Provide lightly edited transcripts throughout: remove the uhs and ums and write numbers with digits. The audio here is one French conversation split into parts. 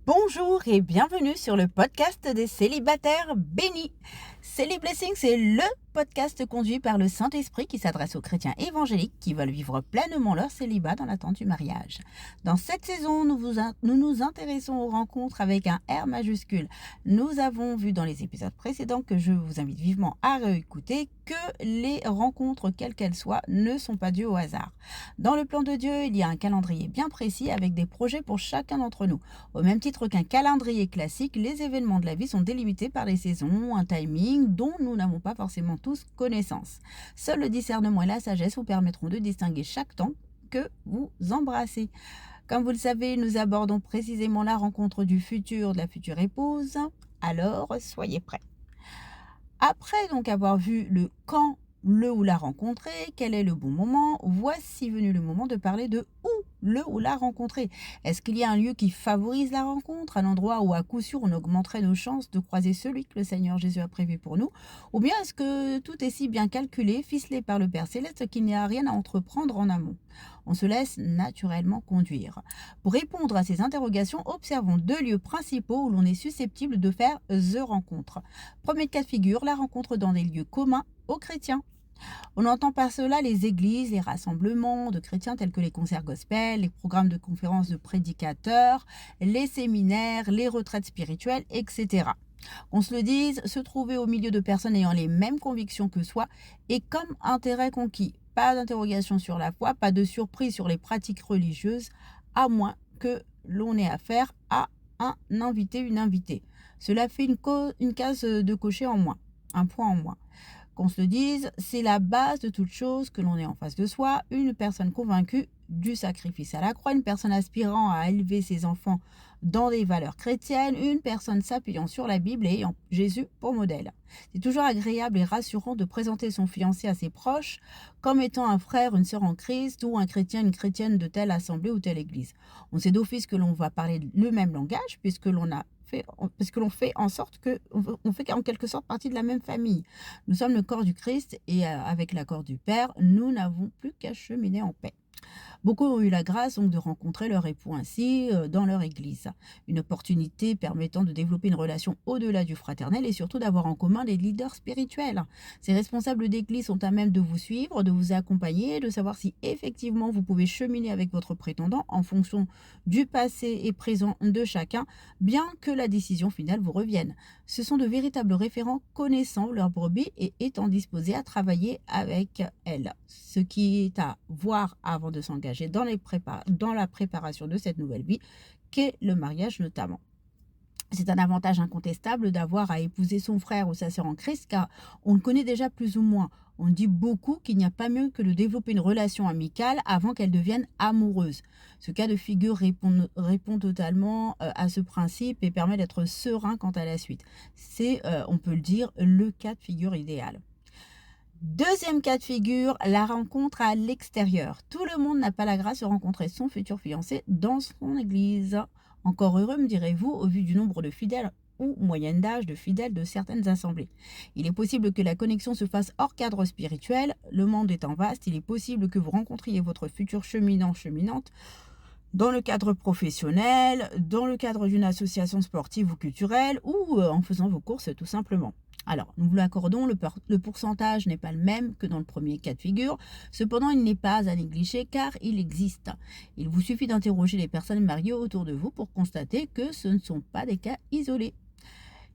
Bonjour et bienvenue sur le podcast des célibataires bénis. Céliblessing, c'est le podcast conduit par le Saint-Esprit qui s'adresse aux chrétiens évangéliques qui veulent vivre pleinement leur célibat dans l'attente du mariage. Dans cette saison, nous nous intéressons aux rencontres avec un R majuscule. Nous avons vu dans les épisodes précédents, que je vous invite vivement à réécouter, que les rencontres, quelles qu'elles soient, ne sont pas dues au hasard. Dans le plan de Dieu, il y a un calendrier bien précis avec des projets pour chacun d'entre nous. Au même titre qu'un calendrier classique, les événements de la vie sont délimités par les saisons, un timing dont nous n'avons pas forcément tous connaissance. Seul le discernement et la sagesse vous permettront de distinguer chaque temps que vous embrassez. Comme vous le savez, nous abordons précisément la rencontre du futur, de la future épouse. Alors, soyez prêts. Après donc avoir vu le quand, le ou la rencontrer, quel est le bon moment, voici venu le moment de parler de où le ou la rencontrer. Est-ce qu'il y a un lieu qui favorise la rencontre, un endroit où à coup sûr on augmenterait nos chances de croiser celui que le Seigneur Jésus a prévu pour nous? Ou bien est-ce que tout est si bien calculé, ficelé par le Père Céleste qu'il n'y a rien à entreprendre en amont? On se laisse naturellement conduire. Pour répondre à ces interrogations, observons deux lieux principaux où l'on est susceptible de faire the rencontre. Premier cas de figure, la rencontre dans des lieux communs aux chrétiens. On entend par cela les églises, les rassemblements de chrétiens tels que les concerts gospel, les programmes de conférences de prédicateurs, les séminaires, les retraites spirituelles, etc. Qu'on se le dise, se trouver au milieu de personnes ayant les mêmes convictions que soi est comme intérêt conquis. Pas d'interrogation sur la foi, pas de surprise sur les pratiques religieuses, à moins que l'on ait affaire à un invité, une invitée. Cela fait une case de cocher en moins, un point en moins. Qu'on se le dise, c'est la base de toute chose que l'on ait en face de soi, une personne convaincue du sacrifice à la croix, une personne aspirant à élever ses enfants dans des valeurs chrétiennes, une personne s'appuyant sur la Bible et ayant Jésus pour modèle. C'est toujours agréable et rassurant de présenter son fiancé à ses proches comme étant un frère, une sœur en Christ ou un chrétien, une chrétienne de telle assemblée ou telle église. On sait d'office que l'on va parler le même langage puisque l'on fait en sorte on fait en quelque sorte partie de la même famille. Nous sommes le corps du Christ et avec l'accord du Père, nous n'avons plus qu'à cheminer en paix. Beaucoup ont eu la grâce donc de rencontrer leur époux ainsi dans leur église. Une opportunité permettant de développer une relation au-delà du fraternel et surtout d'avoir en commun des leaders spirituels. Ces responsables d'église sont à même de vous suivre, de vous accompagner, de savoir si effectivement vous pouvez cheminer avec votre prétendant en fonction du passé et présent de chacun, bien que la décision finale vous revienne. Ce sont de véritables référents connaissant leur brebis et étant disposés à travailler avec elles. Ce qui est à voir avant de s'engager dans la préparation de cette nouvelle vie, qu'est le mariage notamment. C'est un avantage incontestable d'avoir à épouser son frère ou sa sœur en Christ, car on le connaît déjà plus ou moins. On dit beaucoup qu'il n'y a pas mieux que de développer une relation amicale avant qu'elle devienne amoureuse. Ce cas de figure répond totalement à ce principe et permet d'être serein quant à la suite. C'est, on peut le dire, le cas de figure idéal. Deuxième cas de figure, la rencontre à l'extérieur. Tout le monde n'a pas la grâce de rencontrer son futur fiancé dans son église. Encore heureux, me direz-vous, au vu du nombre de fidèles ou moyenne d'âge de fidèles de certaines assemblées. Il est possible que la connexion se fasse hors cadre spirituel. Le monde étant vaste, il est possible que vous rencontriez votre futur cheminant, cheminante dans le cadre professionnel, dans le cadre d'une association sportive ou culturelle ou en faisant vos courses tout simplement. Alors, nous vous l'accordons, le pourcentage n'est pas le même que dans le premier cas de figure. Cependant, il n'est pas à négliger car il existe. Il vous suffit d'interroger les personnes mariées autour de vous pour constater que ce ne sont pas des cas isolés.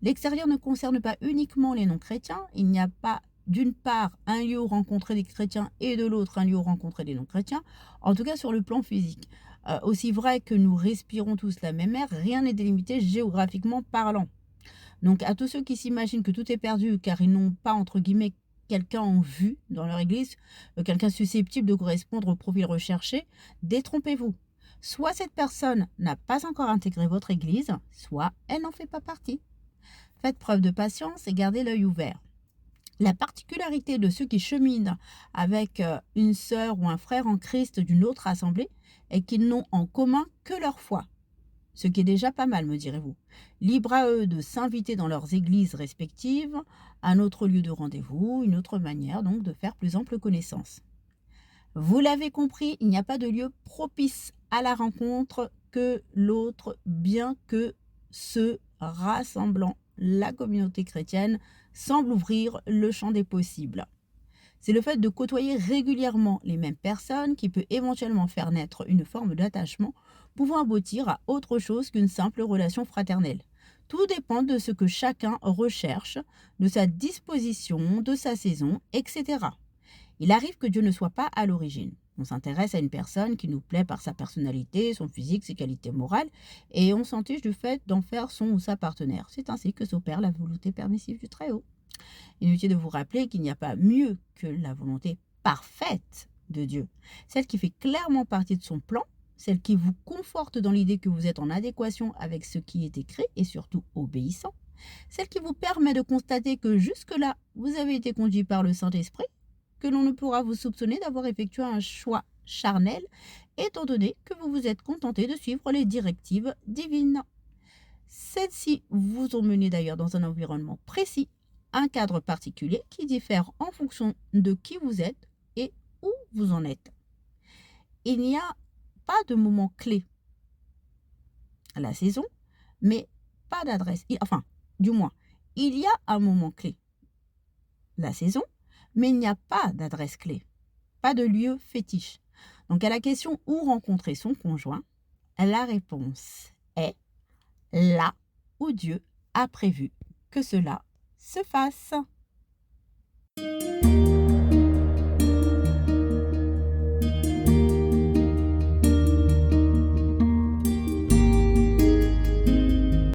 L'extérieur ne concerne pas uniquement les non-chrétiens. Il n'y a pas d'une part un lieu où rencontrer des chrétiens et de l'autre un lieu où rencontrer des non-chrétiens, en tout cas sur le plan physique. Aussi vrai que nous respirons tous la même air, rien n'est délimité géographiquement parlant. Donc à tous ceux qui s'imaginent que tout est perdu car ils n'ont pas, entre guillemets, quelqu'un en vue dans leur église, quelqu'un susceptible de correspondre au profil recherché, détrompez-vous. Soit cette personne n'a pas encore intégré votre église, soit elle n'en fait pas partie. Faites preuve de patience et gardez l'œil ouvert. La particularité de ceux qui cheminent avec une sœur ou un frère en Christ d'une autre assemblée est qu'ils n'ont en commun que leur foi. Ce qui est déjà pas mal, me direz-vous. Libre à eux de s'inviter dans leurs églises respectives, un autre lieu de rendez-vous, une autre manière donc de faire plus ample connaissance. Vous l'avez compris, il n'y a pas de lieu propice à la rencontre que l'autre, bien que ce rassemblant la communauté chrétienne semble ouvrir le champ des possibles. C'est le fait de côtoyer régulièrement les mêmes personnes qui peut éventuellement faire naître une forme d'attachement pouvant aboutir à autre chose qu'une simple relation fraternelle. Tout dépend de ce que chacun recherche, de sa disposition, de sa saison, etc. Il arrive que Dieu ne soit pas à l'origine. On s'intéresse à une personne qui nous plaît par sa personnalité, son physique, ses qualités morales, et on s'en fiche du fait d'en faire son ou sa partenaire. C'est ainsi que s'opère la volonté permissive du Très-Haut. Inutile de vous rappeler qu'il n'y a pas mieux que la volonté parfaite de Dieu, celle qui fait clairement partie de son plan, celle qui vous conforte dans l'idée que vous êtes en adéquation avec ce qui est écrit et surtout obéissant, celle qui vous permet de constater que jusque-là, vous avez été conduit par le Saint-Esprit, que l'on ne pourra vous soupçonner d'avoir effectué un choix charnel, étant donné que vous vous êtes contenté de suivre les directives divines. Celles-ci vous ont mené d'ailleurs dans un environnement précis, un cadre particulier qui diffère en fonction de qui vous êtes et où vous en êtes. Il n'y a pas de moment clé à la saison, mais pas d'adresse. Enfin, du moins, il y a un moment clé, la saison, mais il n'y a pas d'adresse clé, pas de lieu fétiche. Donc à la question où rencontrer son conjoint, la réponse est là où Dieu a prévu que cela se fasse.